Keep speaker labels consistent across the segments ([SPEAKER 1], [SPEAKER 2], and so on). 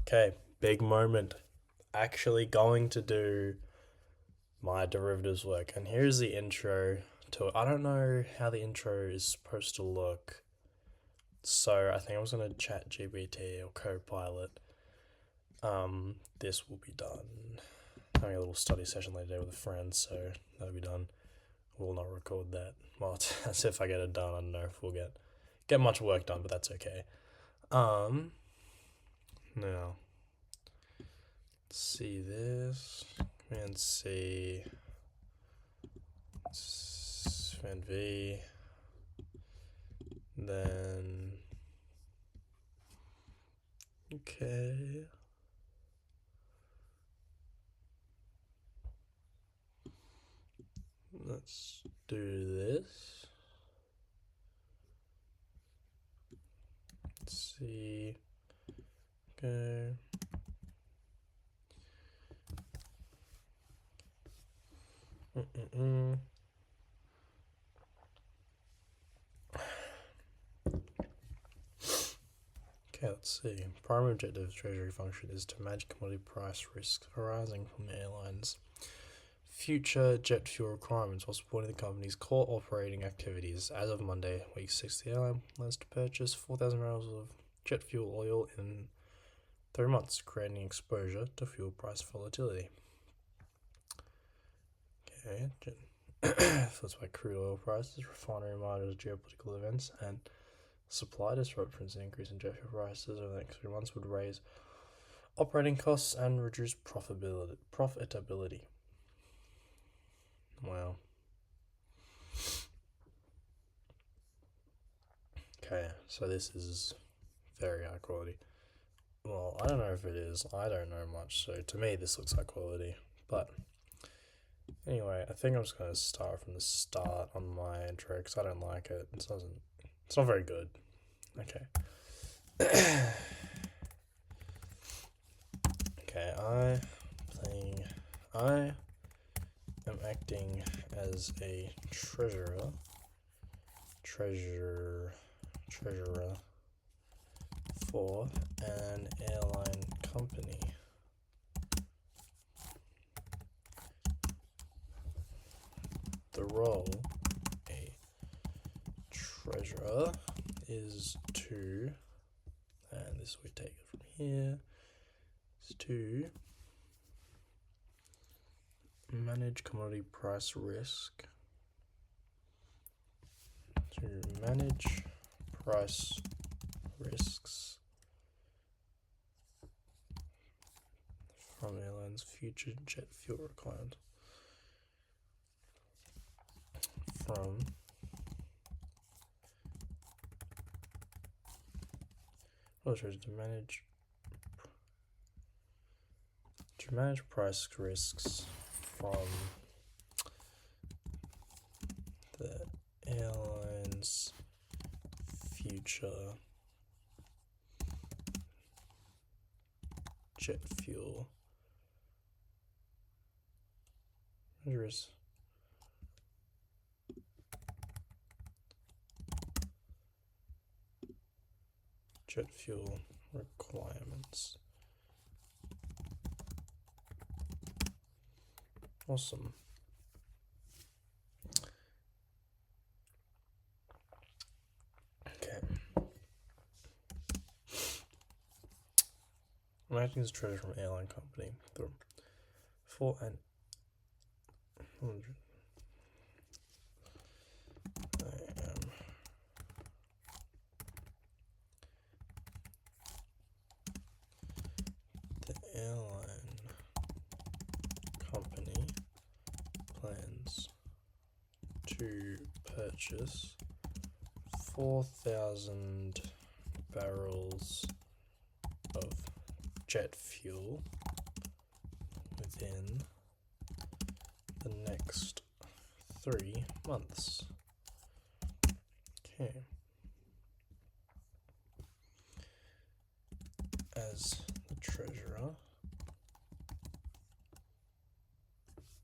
[SPEAKER 1] Okay, big moment. Actually going to do my derivatives work. And here's the intro to it. I don't know how the intro is supposed to look. So I think I was gonna chat GPT or Copilot. This will be done. Having a little study session later with a friend, so that'll be done. We'll not record that. Well, as if I get it done. I don't know if we'll get much work done, but that's okay. Now see this and see Sven V. Then okay. Let's do this. Let's see. Go. Mm-mm-mm. Okay, let's see. Primary objective of Treasury function is to manage commodity price risks arising from airlines' future jet fuel requirements while supporting the company's core operating activities. As of Monday, week 6, the airline plans to purchase 4,000 barrels of jet fuel oil in 3 months, creating exposure to fuel price volatility. Okay, influenced by crude oil prices, refinery margins, geopolitical events, and supply disruptions. An increase in jet fuel prices over the next 3 months would raise operating costs and reduce profitability. Wow. Okay, so this is very high quality. Well, I don't know if it is. I don't know much, so to me this looks high quality. But anyway, I think I'm just gonna start from the start on my intro because I don't like it. It's not very good. Okay. Okay, I am acting as a treasurer for an airline company. The role a treasurer is to, and this we take it from here, is to manage commodity price risk. To manage price risks from airlines' future jet fuel requirements. To manage price risks from the airline's future jet fuel requirements. Awesome. Okay. I'm acting as treasurer from an airline company for an the airline company plans to purchase 4,000 barrels of jet fuel within the next 3 months. Okay. As the treasurer,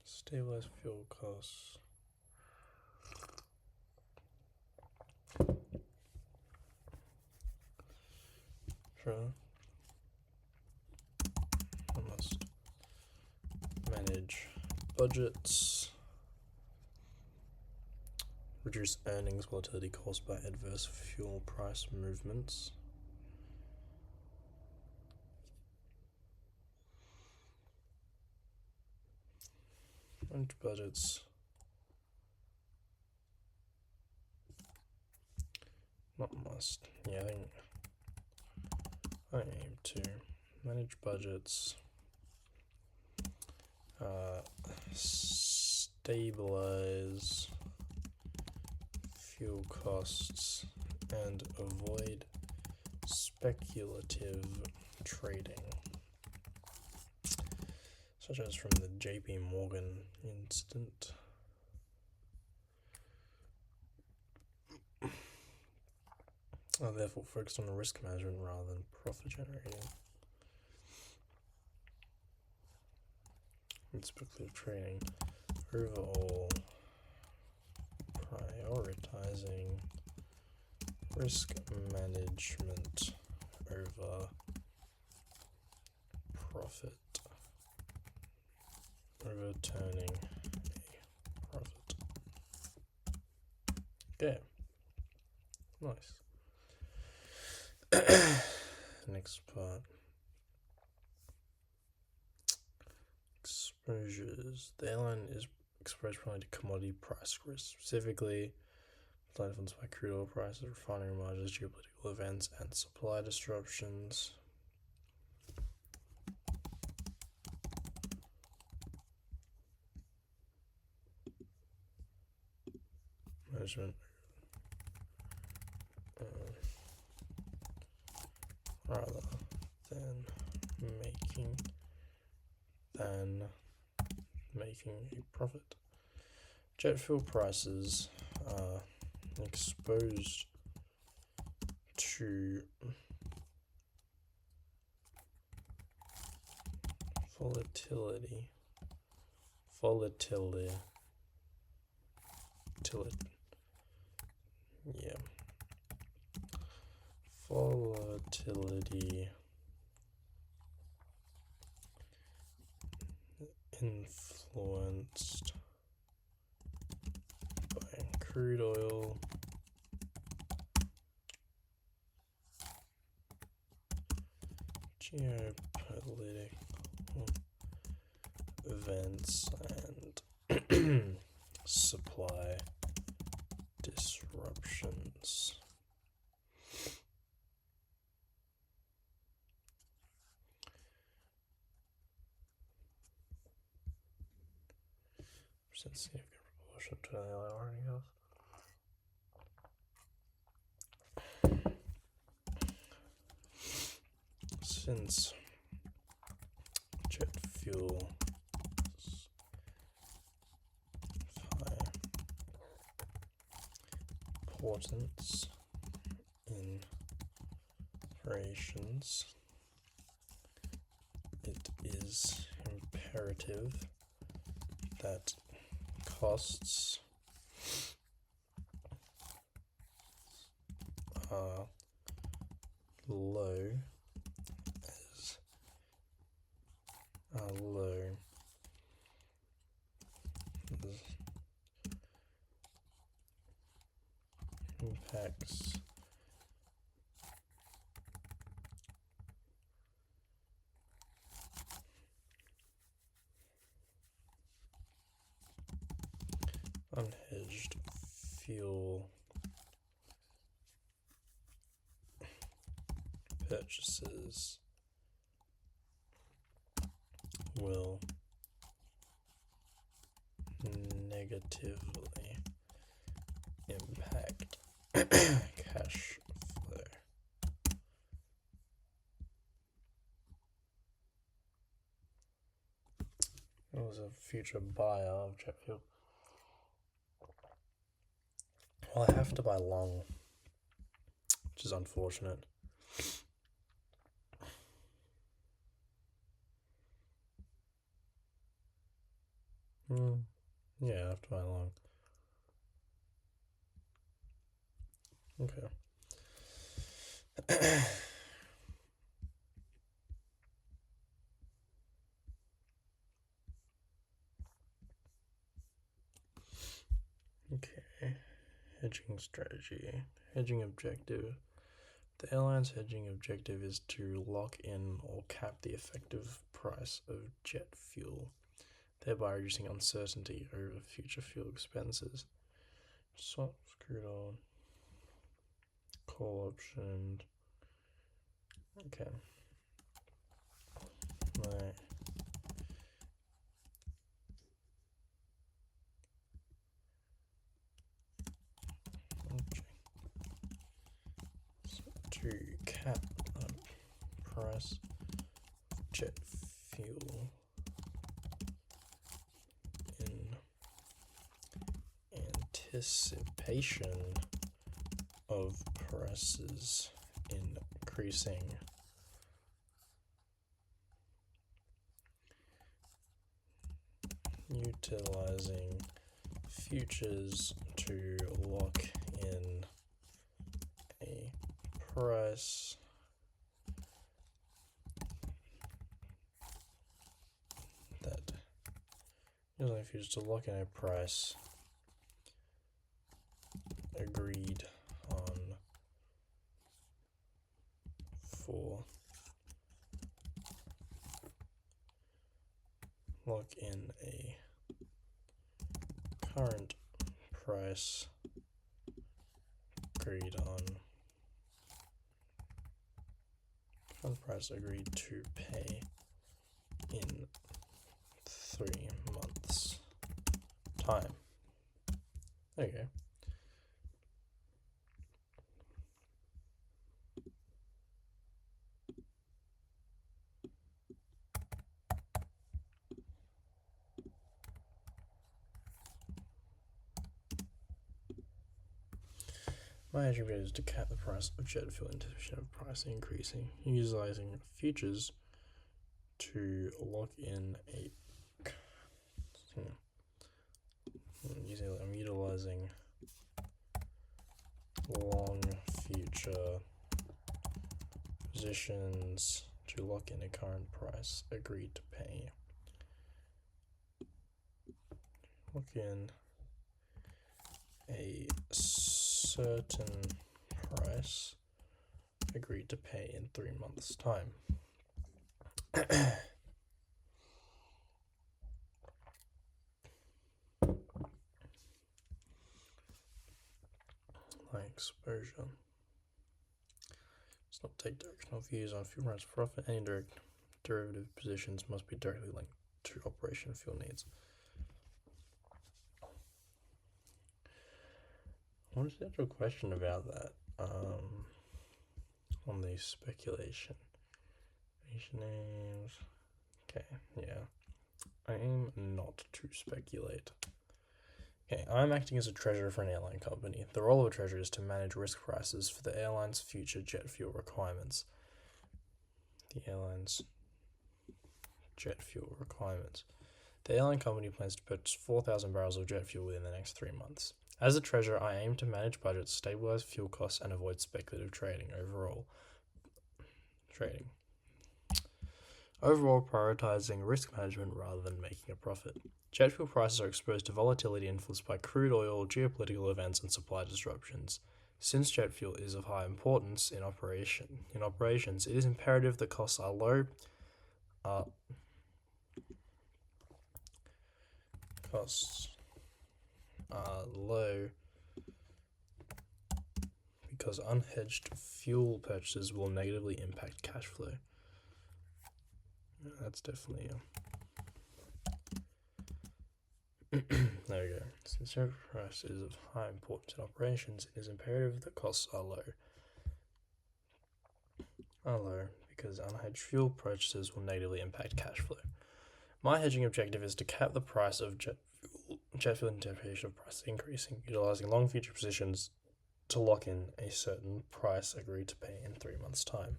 [SPEAKER 1] stabilize fuel costs. Sure. manage budgets, reduce earnings volatility caused by adverse fuel price movements, manage budgets, not must, yeah, I aim to manage budgets, stabilize fuel costs, and avoid speculative trading, such as from the JP Morgan incident. Are therefore focused on risk management rather than profit generating. And speculative trading. Overall, prioritizing risk management over profit, over turning a profit. Okay, nice. Next part. Exposures. The airline is exposed primarily to commodity price risk, specifically influenced by crude oil prices, refinery margins, geopolitical events, and supply disruptions. Management. Rather than making a profit. Jet fuel prices are exposed to volatility, influenced by crude oil, geopolitical events, and supply disruptions. Significant proportion to the already have. Since jet fuel is of high importance in operations, it is imperative that costs are low impacts unhedged fuel purchases will negatively impact cash flow. I was a future buyer of jet fuel. Well, I have to buy long, which is unfortunate. Yeah, I have to buy long. Okay. Okay, hedging strategy. Hedging objective. The airline's hedging objective is to lock in or cap the effective price of jet fuel, thereby reducing uncertainty over future fuel expenses. Swap, crude oil, call option. Okay. Right. So to cap the price of jet fuel in anticipation of prices increasing. Utilizing futures to lock in a price that using futures to lock in a price agreed on for lock in a current price agreed on agreed to pay in 3 months time. There you go. My hedging rate is to cap the price of jet fuel in anticipation of price increasing, utilizing futures to lock in a. I'm utilizing long future positions to lock in a current price agreed to pay. Lock in a certain price agreed to pay in 3 months time. My exposure. Does not take directional views on fuel price profit. Any direct derivative positions must be directly linked to operation fuel needs. What is the actual question about that? On the speculation. Names. Okay, yeah. I aim not to speculate. Okay, I'm acting as a treasurer for an airline company. The role of a treasurer is to manage risk prices for the airline's future jet fuel requirements. The airline's jet fuel requirements. The airline company plans to purchase 4,000 barrels of jet fuel within the next 3 months. As a treasurer, I aim to manage budgets, stabilize fuel costs, and avoid speculative trading overall. Overall, prioritizing risk management rather than making a profit. Jet fuel prices are exposed to volatility influenced by crude oil, geopolitical events, and supply disruptions. Since jet fuel is of high importance in operations, it is imperative that costs are low. Because unhedged fuel purchases will negatively impact cash flow. That's definitely there we go. Since jet price is of high importance in operations, it is imperative that costs are low. Because unhedged fuel purchases will negatively impact cash flow. My hedging objective is to cap the price of jet fuel in anticipation of price increasing, utilizing long future positions to lock in a certain price agreed to pay in 3 months' time.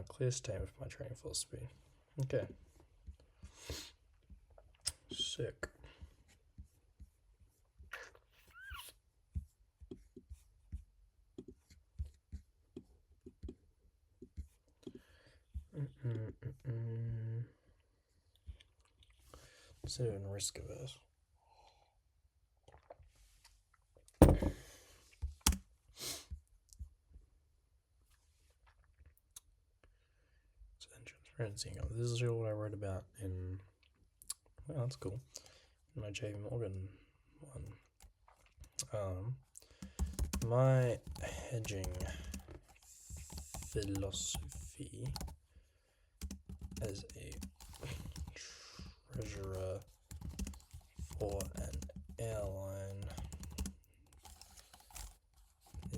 [SPEAKER 1] Clear statement of my trading philosophy. Okay. Sick. conservative and risk averse. Transparency. This is what I wrote about in. Well, that's cool. In my JP Morgan one. My hedging philosophy as a treasurer for an airline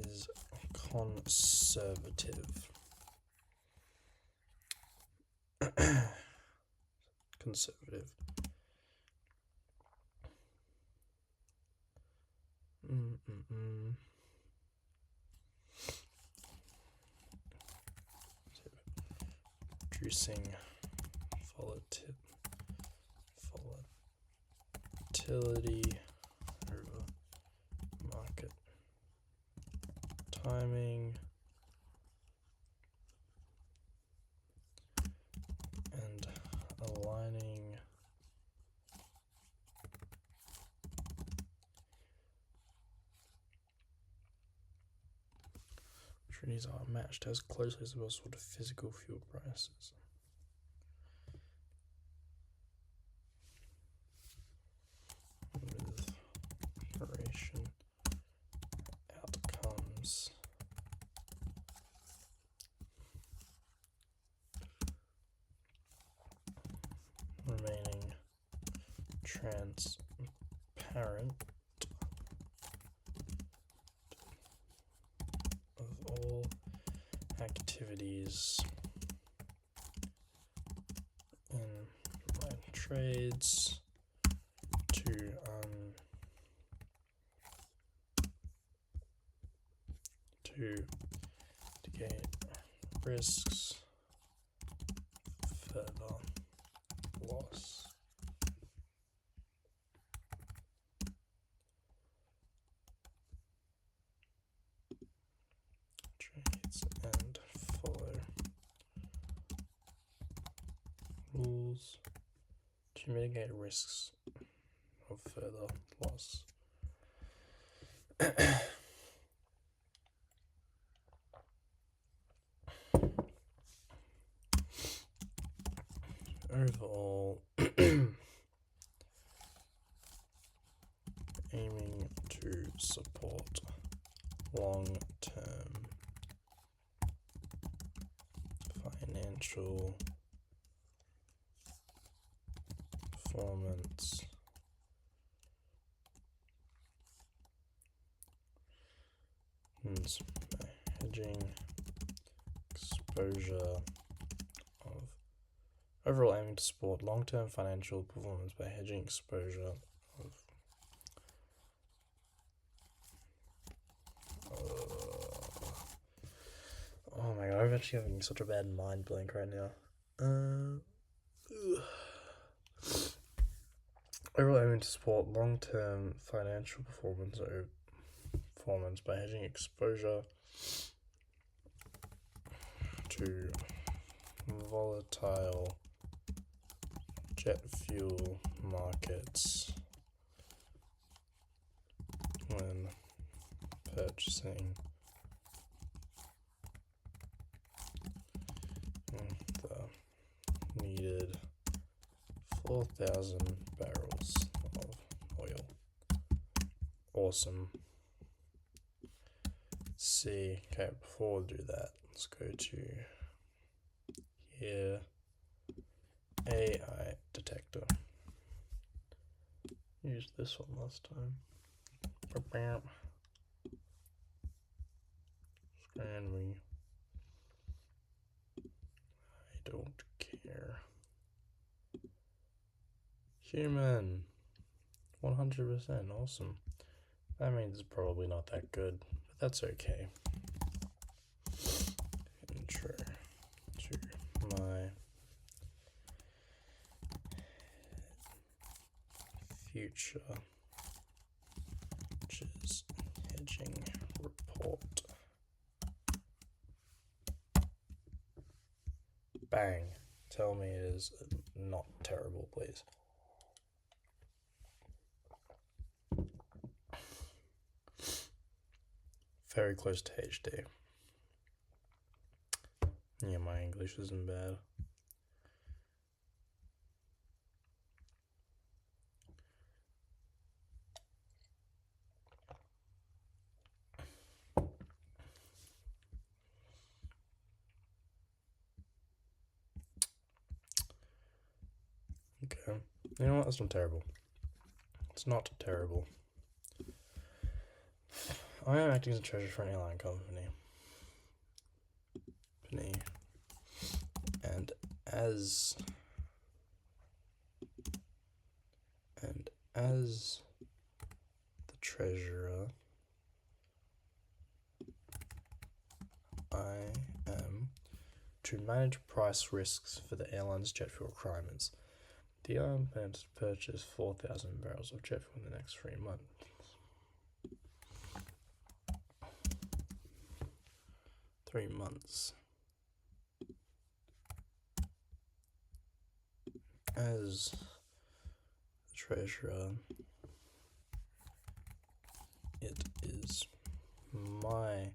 [SPEAKER 1] is conservative. Conservative. Reducing volatility over market timing and aligning opportunities are matched as closely as possible to physical fuel prices. With operation outcomes remaining transparent of all activities in my trades to mitigate risks further loss. Trades and follow rules to mitigate risks of further loss. Overall, aiming to support long-term financial performance and hedging exposure of overall aiming to support long-term financial performance by hedging exposure of oh my god, I'm actually having such a bad mind blank right now. Overall aiming to support long-term financial performance by hedging exposure to volatile jet fuel markets when purchasing the needed 4,000 barrels of oil. Awesome. See, okay, before we do that, let's go to here, AI detector. Used this one last time. Scan me. I don't care. Human. 100%. Awesome. That means it's probably not that good, but that's okay. Intro to my future hedging report. Bang. Tell me it is not terrible, please. Very close to HD. Yeah, my English isn't bad. Okay. You know what? That's not terrible. It's not terrible. I am acting as a treasurer for an airline company. And as the treasurer, I am to manage price risks for the airline's jet fuel requirements. The airline plans to purchase 4,000 barrels of jet fuel in the next 3 months. As the treasurer, it is my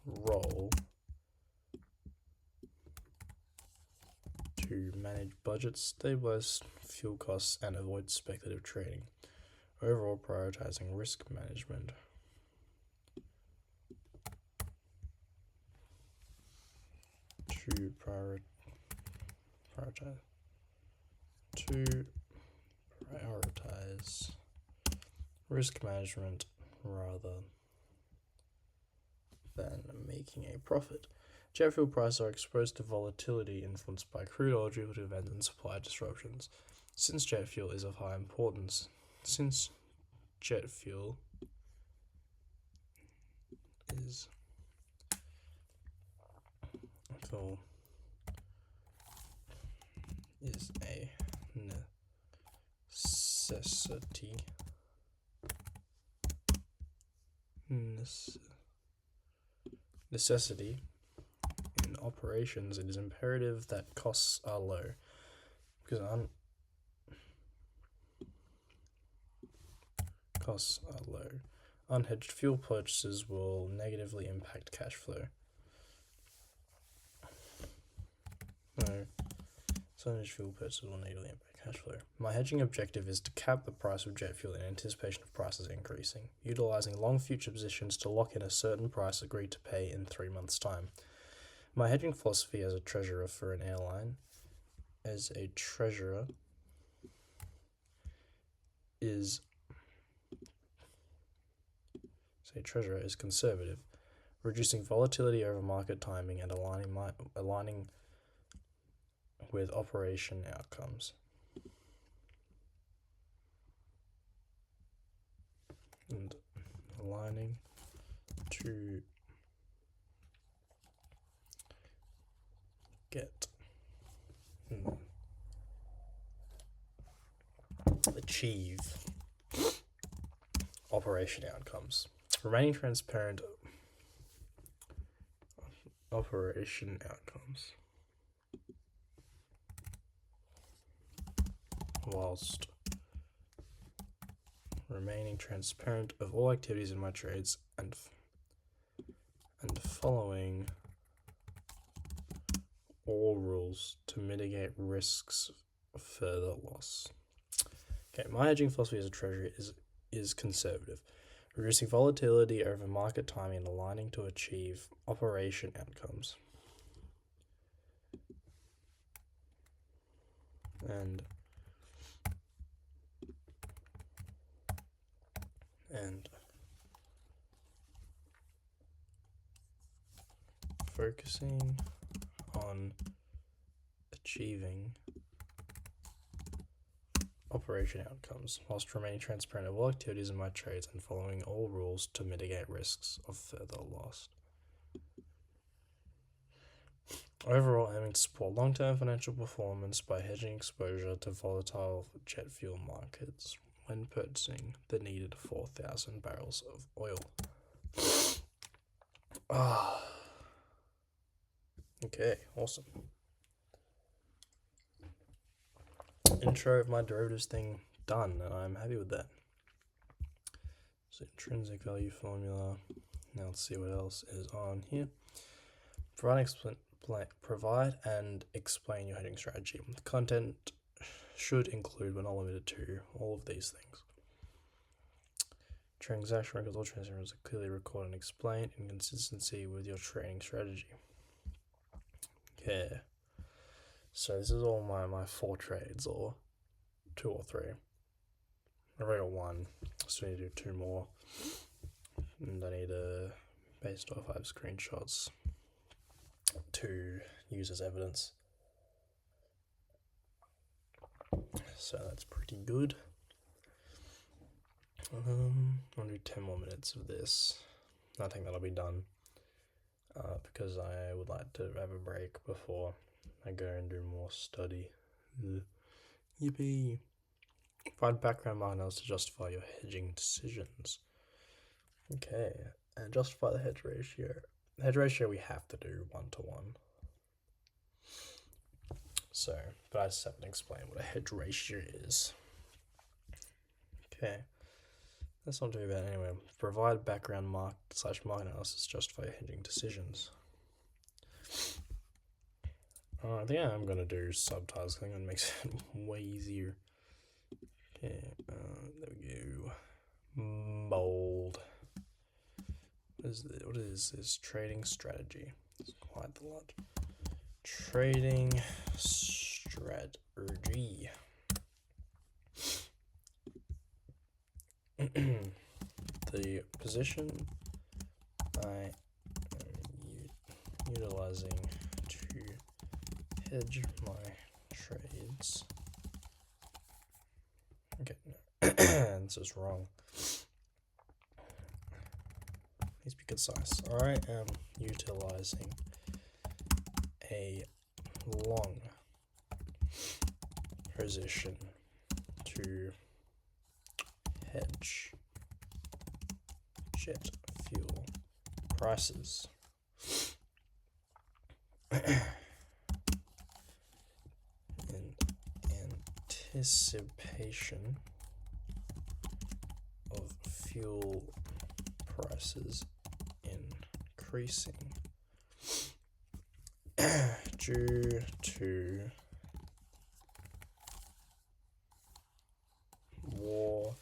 [SPEAKER 1] role to manage budgets, stabilize fuel costs, and avoid speculative trading. Overall, prioritizing risk management. To prioritize risk management rather than making a profit. Jet fuel prices are exposed to volatility influenced by crude oil, geopolitical events, and supply disruptions. Since jet fuel is of high importance, is a necessity in operations, it is imperative that costs are low, because unhedged fuel purchases will negatively impact cash flow. Unhedged fuel purchases will negatively impact cash flow. My hedging objective is to cap the price of jet fuel in anticipation of prices increasing, utilizing long future positions to lock in a certain price agreed to pay in 3 months' time. My hedging philosophy as a treasurer for an airline, is conservative, reducing volatility over market timing and aligning with operation outcomes. And aligning to achieve operation outcomes. Remaining transparent operation outcomes. Whilst remaining transparent of all activities in my trades and following all rules to mitigate risks of further loss. Okay, my hedging philosophy as a treasurer is conservative, reducing volatility over market timing and aligning to achieve operation outcomes. And focusing on achieving operation outcomes, whilst remaining transparent of all activities in my trades and following all rules to mitigate risks of further loss. Overall, aiming to support long-term financial performance by hedging exposure to volatile jet fuel markets when purchasing the needed 4,000 barrels of oil. Okay, awesome. Intro of my derivatives thing done, and I'm happy with that. So intrinsic value formula. Now let's see what else is on here. Provide and explain your hedging strategy. The content should include, but not limited to, all of these things. Transaction records, all transactions are clearly recorded and explained in consistency with your trading strategy. Okay. So this is all my 4 trades, or 2 or 3. I've already got 1. Still need to do 2 more. And I need based off 5 screenshots to use as evidence. So that's pretty good. I'll do 10 more minutes of this. I think that'll be done. Because I would like to have a break before I go and do more study. Yippee! Provide background markers to justify your hedging decisions. Okay, and justify the hedge ratio. The hedge ratio we have to do 1-to-1. So, but I just haven't explained what a hedge ratio is. Okay, let's not do that anyway. Provide background market analysis to justify your hedging decisions. I think I'm going to do subtitles. I think it makes it way easier. Okay, there we go. Bold. What is this? Trading strategy. It's quite a lot. Trading strategy. The position I am utilizing to hedge my trades. Okay, no. This is wrong. Please be concise. I am utilizing a long position to hedge jet fuel prices. In anticipation of fuel prices increasing due to war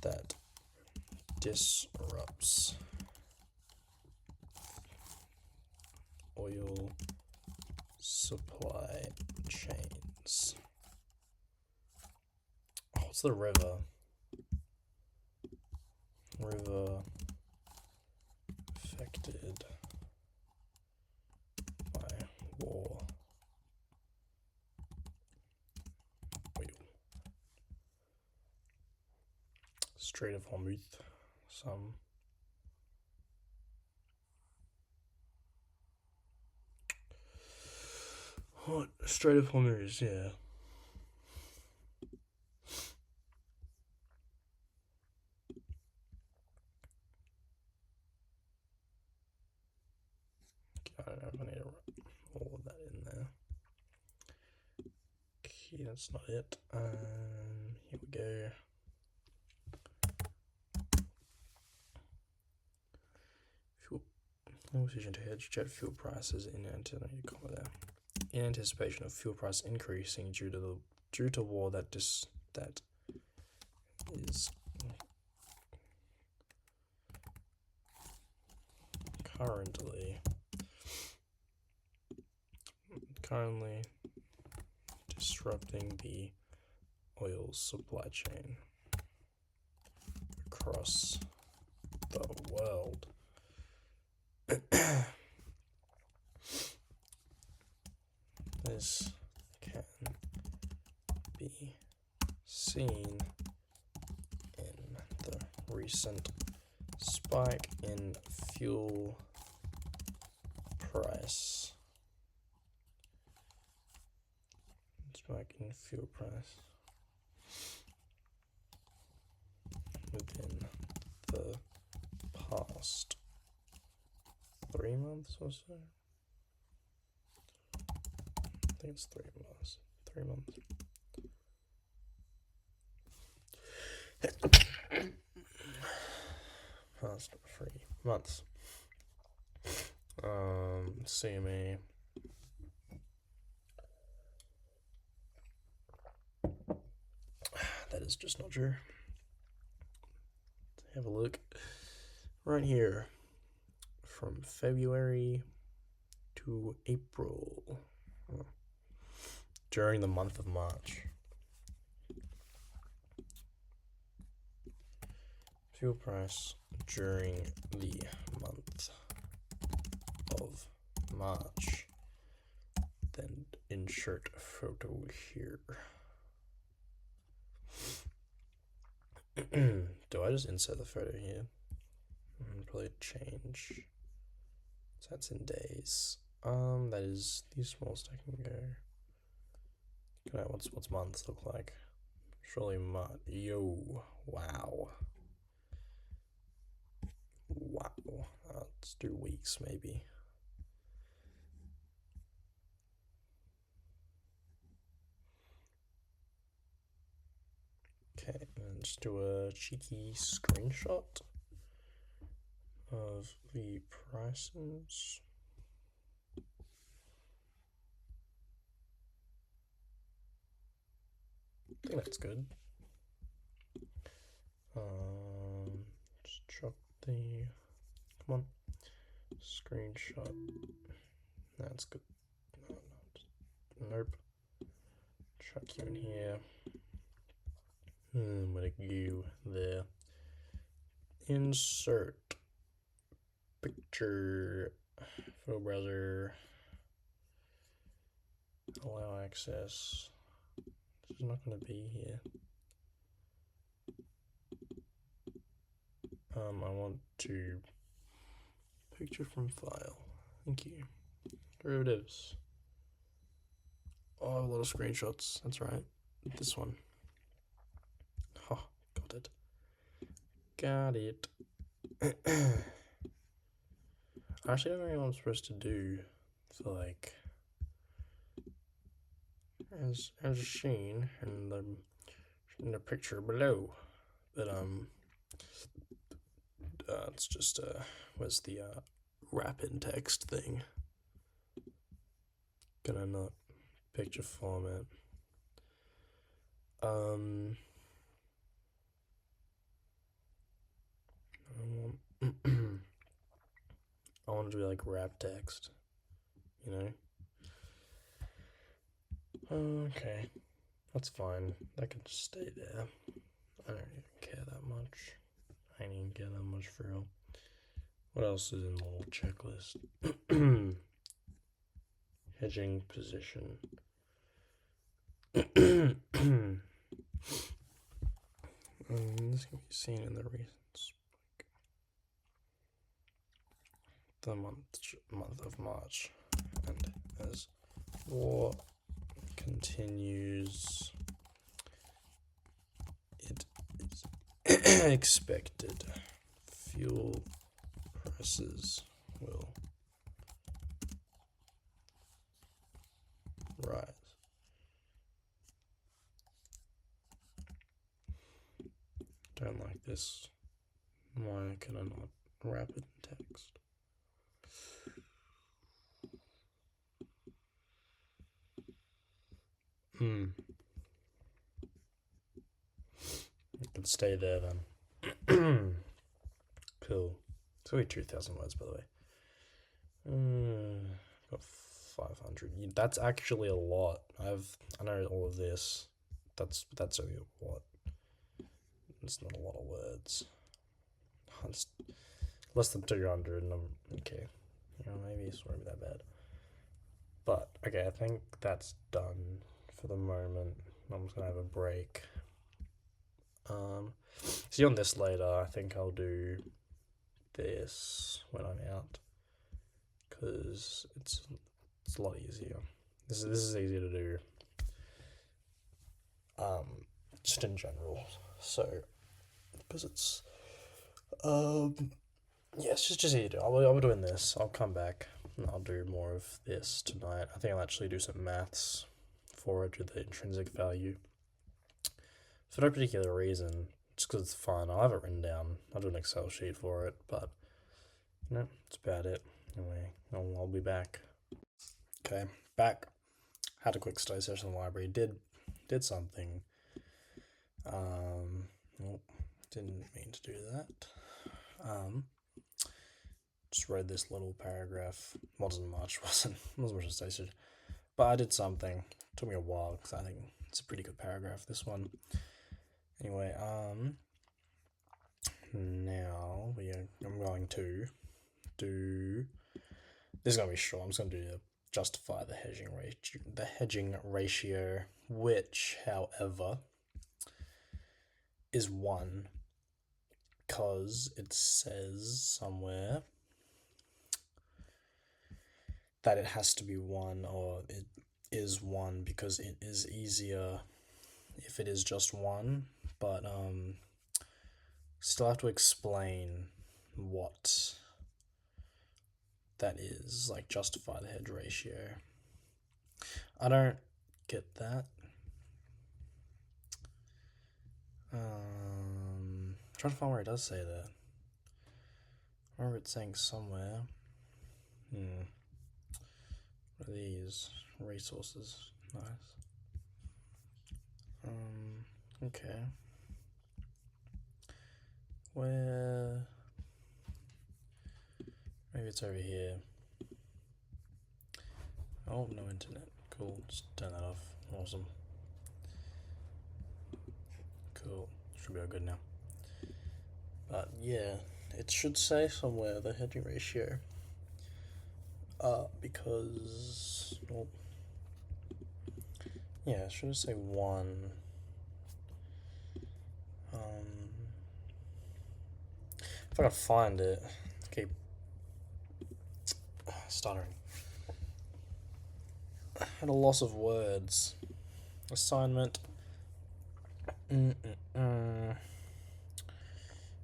[SPEAKER 1] that disrupts oil supply chains. Oh, what's the river? River affected by war. Oil. Strait of Hormuz. What? Strait of Hormuz, yeah. I don't know if I need to write all of that in there. Okay, that's not it. Here we go. Fuel decision to hedge jet fuel prices in anticipation of fuel price increasing due to war that is currently disrupting the oil supply chain across the world. This can be seen in the recent spike in fuel price. Within the past 3 months or so. I think it's 3 months. 3 months. Past 3 months. CME. That is just not true. Let's have a look. Right here. From February to April. During the month of March. Fuel price during the month of March. Then insert photo here. Do I just insert the photo here? Probably change. So that's in days. That is the smallest I can go. Can I, what's months look like? Surely March. Yo, wow. Wow. Let's do weeks maybe. Okay, and just do a cheeky screenshot of the prices. I think that's good. Just drop the, come on, screenshot. That's good. Nope. Chuck you in here. I'm gonna go there. Insert picture, photo browser, allow access. This is not gonna be here. I want to picture from file. Thank you. Derivatives. Oh, a lot of screenshots. That's right. This one. Oh, got it. Got it. I actually don't know what I'm supposed to do for like as seen in the picture below, but it's just where's the wrap in text thing? Gonna not picture format. I want to do like wrap text, you know? Okay, that's fine. That can just stay there. I don't even care that much. I ain't even care that much for real. What else is in the little checklist? Hedging position. This can be seen in the reasons. The month of March, and as war continues, it is expected fuel prices will rise. Don't like this. Why can I not wrap it in text? It can stay there then. Cool. It's only 2,000 words, by the way. Got 500. That's actually a lot. I know all of this. That's only what? It's not a lot of words. It's less than 200, and I'm okay. Maybe it's not that bad. But okay, I think that's done for the moment. I'm just gonna have a break. See you on this later. I think I'll do this when I'm out, because it's a lot easier. This is easier to do. Just in general. So, because it's yeah, it's just easier to do. I'll be doing this. I'll come back and I'll do more of this tonight. I think I'll actually do some maths for it with the intrinsic value. For no particular reason, just because it's fun. I'll have it written down. I'll do an Excel sheet for it, but that's about it. Anyway, I'll be back. Okay, back. Had a quick study session in the library. Did something. Nope, didn't mean to do that. Just read this little paragraph. Wasn't much. Wasn't much of a study session, but I did something. It took me a while because I think it's a pretty good paragraph. This one. Anyway, now I'm going to do. This is gonna be short. I'm just gonna do justify the hedging ratio, which, however, is 1, because it says somewhere that it has to be 1, or it is 1 because it is easier if it is just 1, but still have to explain what that is, like justify the hedge ratio. I don't get that. Trying to find where it does say that. I remember it saying somewhere. What are these? Resources. Nice. Okay. Where? Maybe it's over here. Oh, no internet. Cool. Just turn that off. Awesome. Cool. Should be all good now. But yeah, it should say somewhere the hedging ratio. Because yeah, it should say 1. If I can find it, keep stuttering. I had a loss of words. Assignment.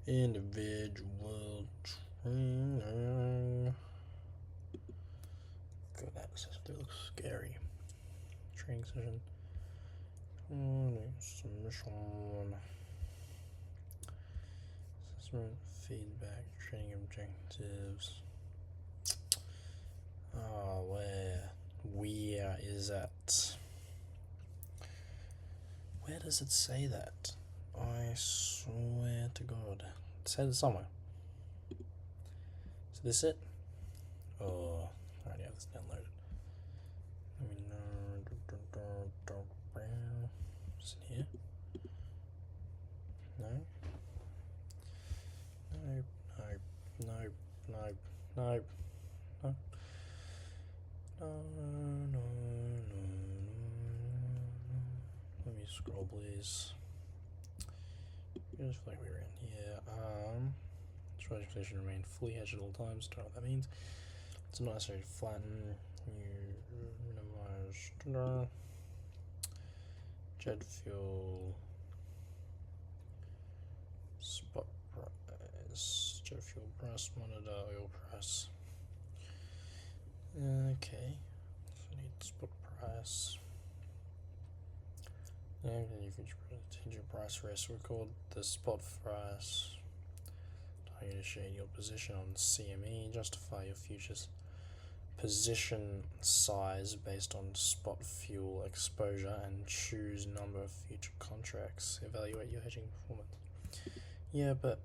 [SPEAKER 1] Individual training. God, that looks scary. Training session. Submission. Assessment, feedback, training objectives. Oh, where is that? Where does it say that? I swear to God. It said it somewhere. Is this it? Oh, I already have this downloaded. Let me know. Is it here? No? Nope. No. Let me scroll, please. I just feel like we were in here. Strategy position remain fully hedged at all times. Don't know what that means. It's not necessarily flatten. You minimize jet fuel, spot price, jet fuel price, monitor oil price. Okay, so I need spot price. And you can change your price risk. Record the spot price. You initiate your position on CME. Justify your futures position size based on spot fuel exposure and choose number of future contracts. Evaluate your hedging performance. Yeah, but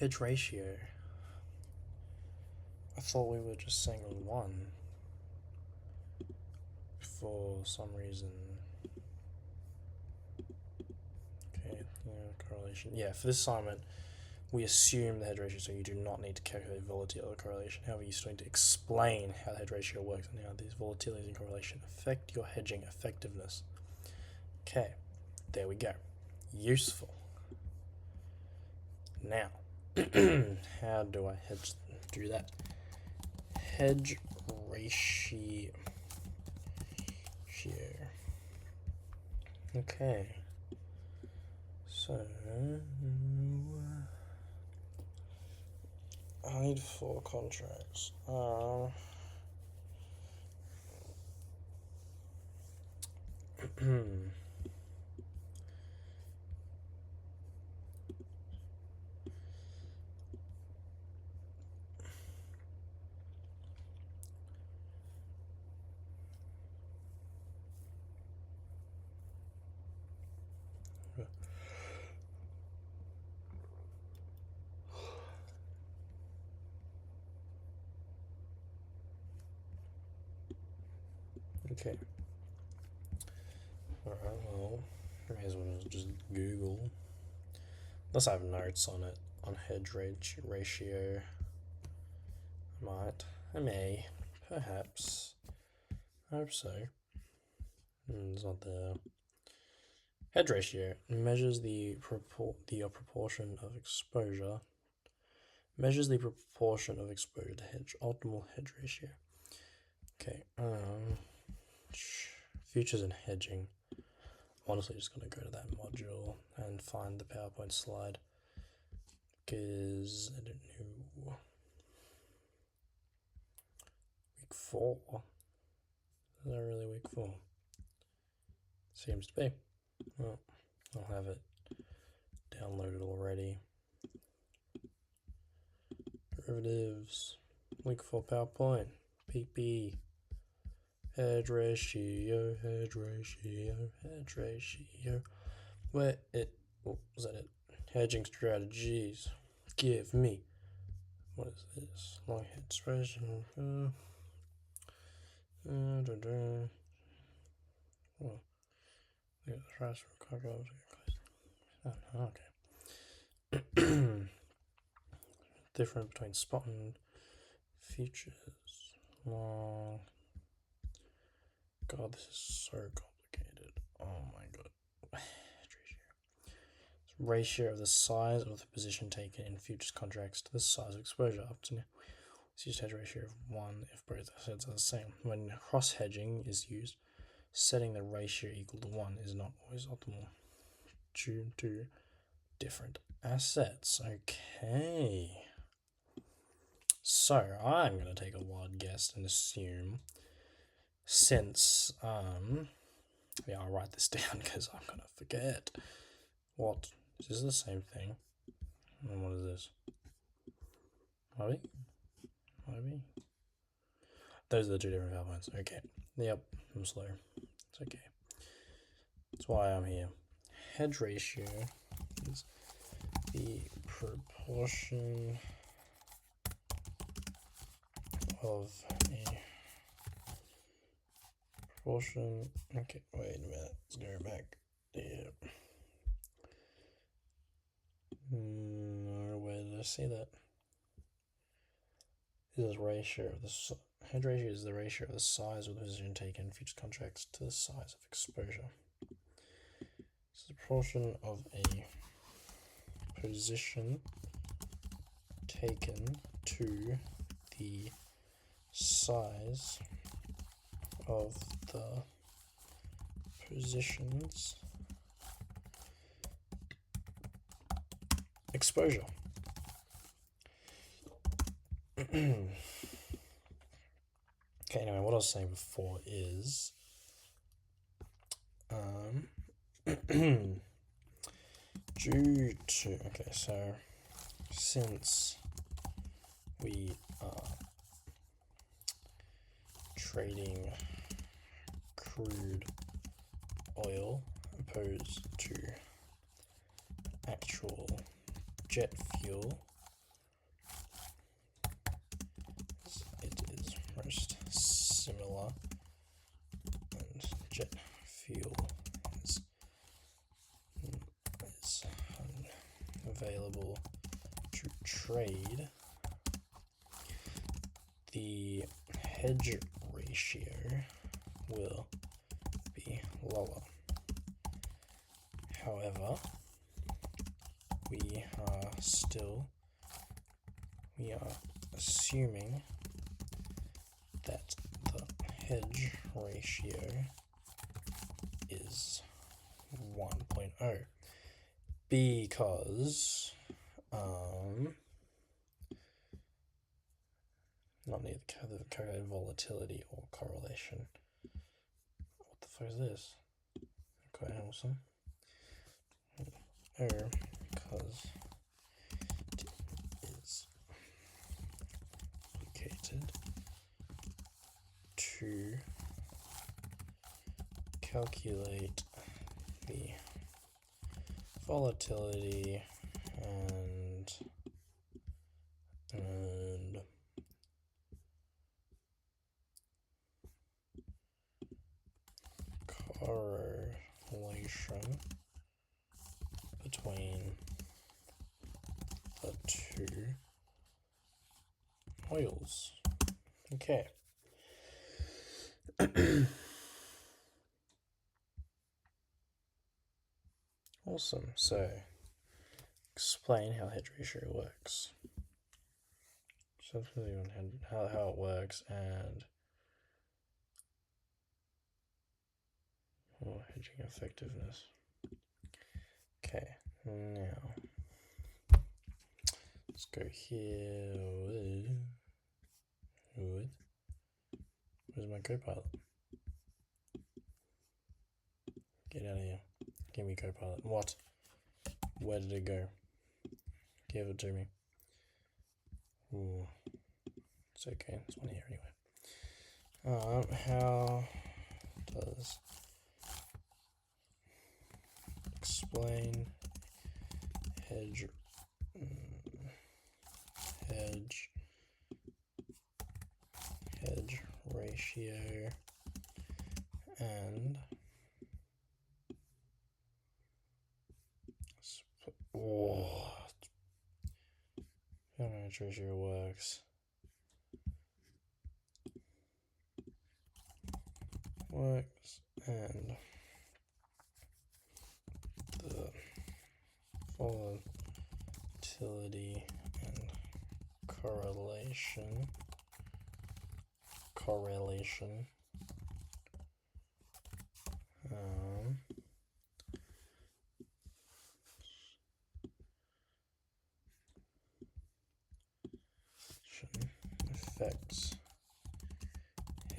[SPEAKER 1] hedge ratio. I thought we were just saying 1 for some reason. Okay, correlation. Yeah, for this assignment, we assume the hedge ratio, so you do not need to calculate volatility or correlation. However, you're starting to explain how the hedge ratio works and how these volatilities and correlation affect your hedging effectiveness. Okay, there we go. Useful. Now, how do I do that? Hedge ratio. Okay. So I need 4 contracts. Okay. Alright, well, may as well just Google. Unless I have notes on it, on hedge ratio. I may, perhaps. I hope so. It's not there. Hedge ratio measures the proportion of exposure. Measures the proportion of exposure to hedge. Optimal hedge ratio. Okay. Futures and hedging. I'm honestly just gonna go to that module and find the PowerPoint slide because I don't know. Week 4. Is that really week 4? Seems to be. Well, I'll have it downloaded already. Derivatives. Week 4 PowerPoint. PP. Hedge ratio. Hedge ratio. Hedge ratio. Where it? Oh, was that it? Hedging strategies. Give me. What is this? Long hedge ratio. Well, the price for cargo. Okay. Difference between spot and futures. Long. God, this is so complicated. Oh my god. Ratio of the size of the position taken in futures contracts to the size of exposure up to now. Let's use hedge ratio of 1 if both assets are the same. When cross hedging is used, setting the ratio equal to 1 is not always optimal due to different assets. Okay. So I'm going to take a wild guess and assume since, yeah, I'll write this down because I'm going to forget. What? Is this the same thing? And what is this? Maybe? Those are the two different PowerPoints. Okay. Yep, I'm slow. It's okay. That's why I'm here. Hedge ratio is the proportion of a proportion. Okay, wait a minute. Let's go back. Yeah. No, where did I see that? This is ratio of the hedge ratio is the ratio of the size of the position taken in futures contracts to the size of exposure. It's the proportion of a position taken to the size of the position's exposure. Okay, anyway, what I was saying before is due to, okay, so since we are trading crude oil opposed to actual jet fuel, it is most similar, and jet fuel is available to trade, the hedge ratio will be lower. However, we are assuming that the hedge ratio is 1.0 because not near the calculated volatility or correlation. What the fuck is this? Quite awesome. Because it is complicated to calculate the volatility and correlation between the two oils. Okay. Awesome. So, explain how hedge ratio works. So, how it works and hedging effectiveness. Okay, now let's go here. Where's my Copilot? Get out of here. Give me Copilot. What? Where did it go? Give it to me. Ooh. It's okay. It's one here anyway. How does explain hedge ratio and how hedge ratio works. And the volatility and correlation affects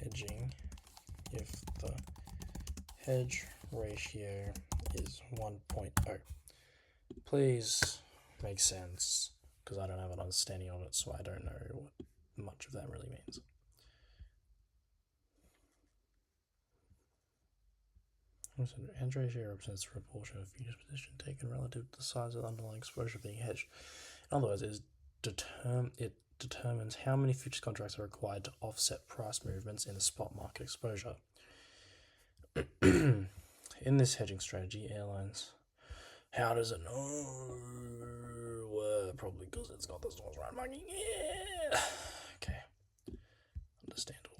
[SPEAKER 1] hedging if the hedge ratio is 1.0. Please make sense, because I don't have an understanding of it, so I don't know what much of that really means. Hedge ratio represents the proportion of futures position taken relative to the size of the underlying exposure being hedged. In other words, it determines how many futures contracts are required to offset price movements in the spot market exposure. In this hedging strategy, airlines, how does it know? Well, probably because it's got the stores right marking. Yeah. Okay. Understandable.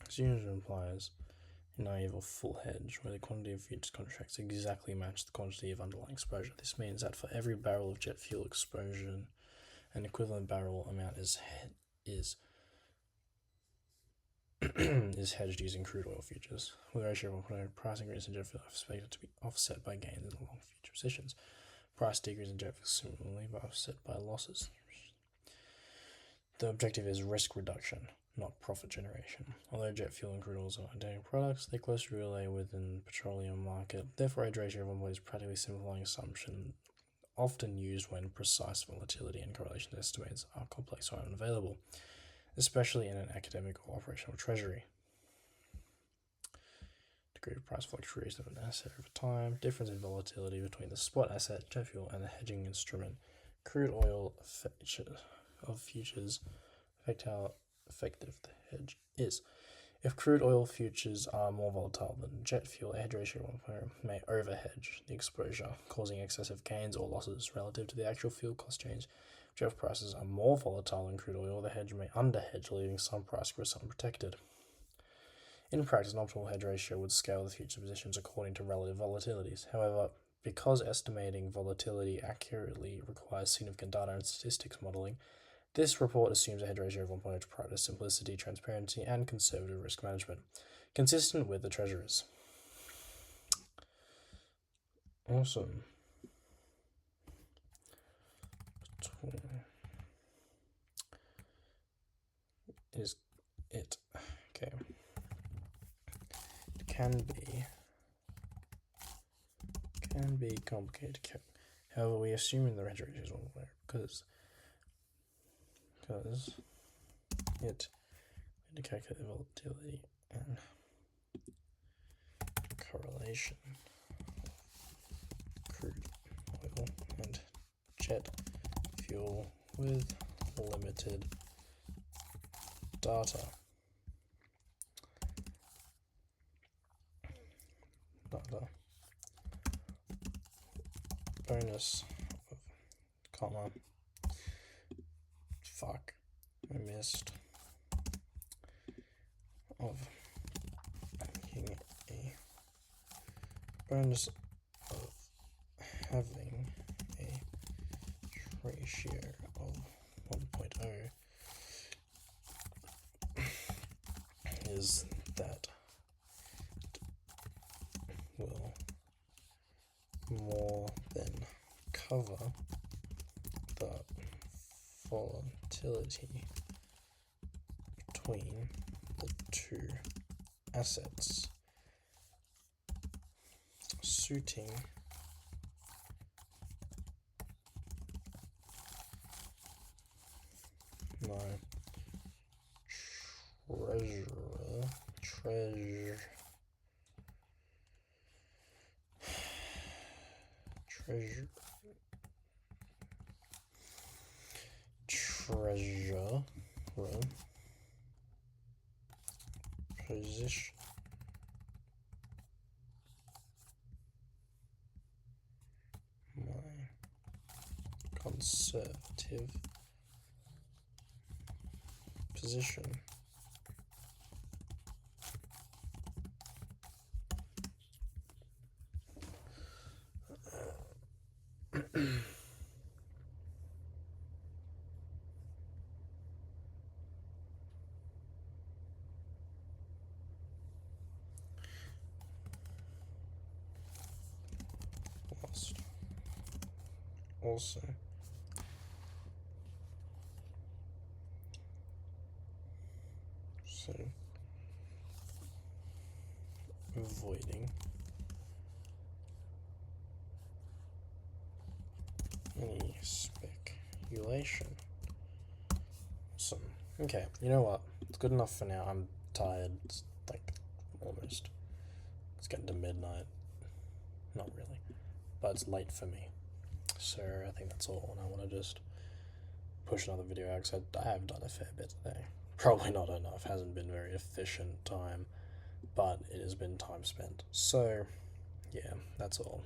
[SPEAKER 1] So usually implies a naive or full hedge, where the quantity of futures contracts exactly match the quantity of underlying exposure. This means that for every barrel of jet fuel exposure, an equivalent barrel amount is hedged using crude oil futures, with a ratio of 1.0. Price increase in jet fuel is expected to be offset by gains in long future positions. Price decrease in jet fuel similarly by offset by losses. The objective is risk reduction, not profit generation. Although jet fuel and crude oils are identical products, they closely relate within the petroleum market. Therefore, hedge ratio of 1.0 is a practically simplifying assumption often used when precise volatility and correlation estimates are complex or unavailable, especially in an academic or operational treasury. Degree of price fluctuation of an asset over time, difference in volatility between the spot asset, jet fuel, and the hedging instrument. Crude oil of futures affect how effective the hedge is. If crude oil futures are more volatile than jet fuel, a hedge ratio of 1.0 may overhedge the exposure, causing excessive gains or losses relative to the actual fuel cost change. If jet prices are more volatile than crude oil, the hedge may underhedge, leaving some price risk unprotected. In practice, an optimal hedge ratio would scale the future positions according to relative volatilities. However, because estimating volatility accurately requires significant data and statistics modeling, this report assumes a hedge ratio of 1.0 to practice simplicity, transparency, and conservative risk management, consistent with the treasurers. Awesome. Is it okay? It can be complicated. However, we assume the hedge ratio is 1.0 because it to calculate the volatility and correlation of crude oil and jet fuel with limited data. the bonus of, comma, fuck, I missed, of making a bonus of having a ratio of 1.0 is that will more than cover the volatility between the two assets, suiting my treasurer position my conservative position lost. Also, so avoiding any speculation. Awesome. Okay, you know what? It's good enough for now. I'm tired. It's like almost. It's getting to midnight. Not really. But it's late for me. So I think that's all. And I want to just push another video out because I have done a fair bit today. Probably not enough. Hasn't been very efficient time. But it has been time spent. So, yeah, that's all.